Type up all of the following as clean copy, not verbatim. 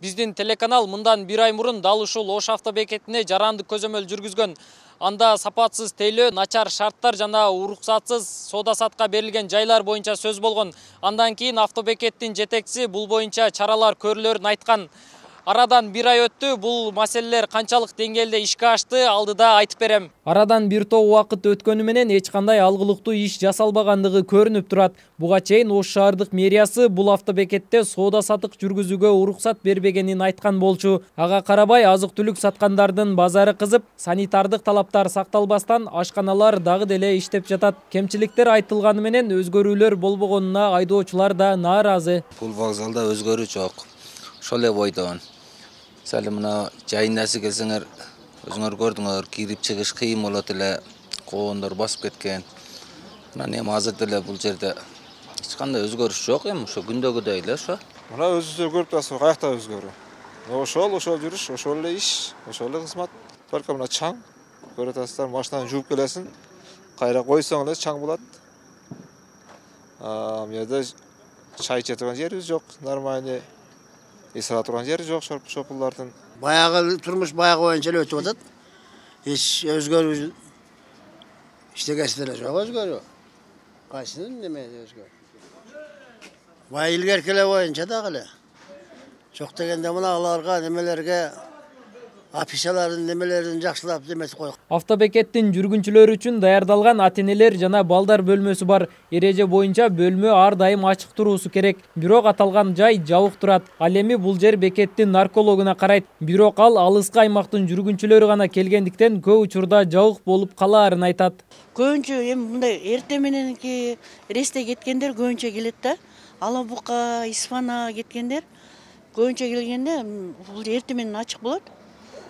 Биздин телеканал мындан бир ай мурун дал ушул Ош автобекетине жарандык көзөмөл жүргүзгөн. Анда сапатсыз тейлөө, начар шарттар жана уруксатсыз соода сатка берилген жайлар боюнча сөз болгон. Андан кийин автобекеттин жетекчиси бул боюнча чаралар көрүлөрүн айткан. Арадан бир ай өттү, бул маселелер канчалык деңгээлде ишке ашты, алдыда айтып берем. Арадан бир топ убакыт өткөнү менен эч кандай алгылыктуу иш жасалбагандыгы көрүнүп турат. Буга чейин Ош шаардык мэриясы бул автобекетте соода сатык жүргүзүүгө уруксат бербегенин айткан болчу. Ага карабай азык-түлүк саткандардын базары кызып, санитардык талаптар сакталбастан ашканалар дагы деле иштеп жатат. Кемчиликтер айтылганы менен өзгөрүүлөр болбогонуна айдоочулар да нааразы. Бул вокзалда өзгөрүү жок. Ошол эле бойдон. Сәлі мына жайындасы келсеңер, өзіңер көрдіңер, кирип чыгыш кыйын болот эле, коондор басып кеткен. Мына эми азыр деле бул жерде эч кандай өзгөрүш жок, эми ошо күндөгүдөй эле ошо. Мына өзүңүздөр көрүп турасызбы, каякта өзгөрүү. Ошол жүрүш, ошол эле иш, ошол эле кызмат. Только мына чаң, көрүп атасыздар, машинаны жууп келесиң, кайра койсоң эле чаң болот. Мына жерде чай иче турган жерибиз жок, нормальный. Исыра турган жери жок шопулдардын. Баягы турмуш баягы боюнча эле өтүп атат. Эч өзгөрүү иштегенсиз эле жок өзгөрүү. Кайсынын неме өзгөрүү? Бая илгерки эле боюнча дагы эле. Жок дегенде мыналарга немелерге афишаларын немелерин жакшылап деметип коек. Автобекеттин жүргүнчүлөрү үчүн даярдалган ата-энелер жана балдар бөлмөсү бар. Эреже боюнча бөлмө ар дайым ачык туруусу керек. Бирок аталган жай жабык турат. Ал эми бул жер бекеттин наркологуна карайт. Бирок ал алыскы аймактын жүргүнчүлөрү гана келгендиктен көп учурда жабык болуп калаарын айтат. Көбүнчө эми мындай эртең мененки рейсте кеткендер көбүнчө келет да. Алабука, Испана кеткендер көбүнчө келгенде бул эртең менен ачык болот.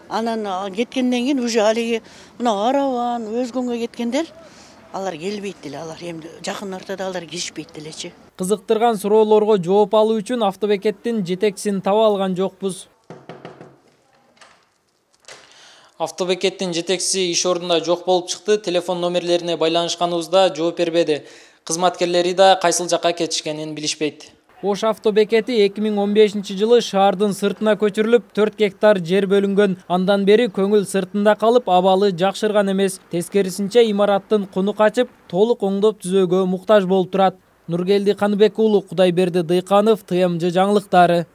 Анан кеткенден кийин уже алиги мына Араван, Өзгөнгө кеткендер алар келбейт деле, алар эми жакын ортодо алар киришпейт делечи. Кызыктырган суроолорго жооп алуу үчүн автобекеттин жетекчисин таба алган жокпуз. Автобекеттин жетекчиси иш ордунда жок болуп чыкты. Телефон номерлерине байланышканыбызда жооп бербеди. Кызматкерлери да кайсыл жакка кетишкенин билишпейт. Ош автобекети 2015-жылы шаардын сыртына көчүрүлүп, 4 гектар жер бөлүнгөн. Андан бери көңүл сыртында калып, абалы жакшырган эмес. Тескерисинче имараттын куну качып, толук оңдоп түзөөгө муктаж болуп турат. Нургелди Каныбек уулу, Кудайберди Дыйканов, ТМЖ жаңылыктары.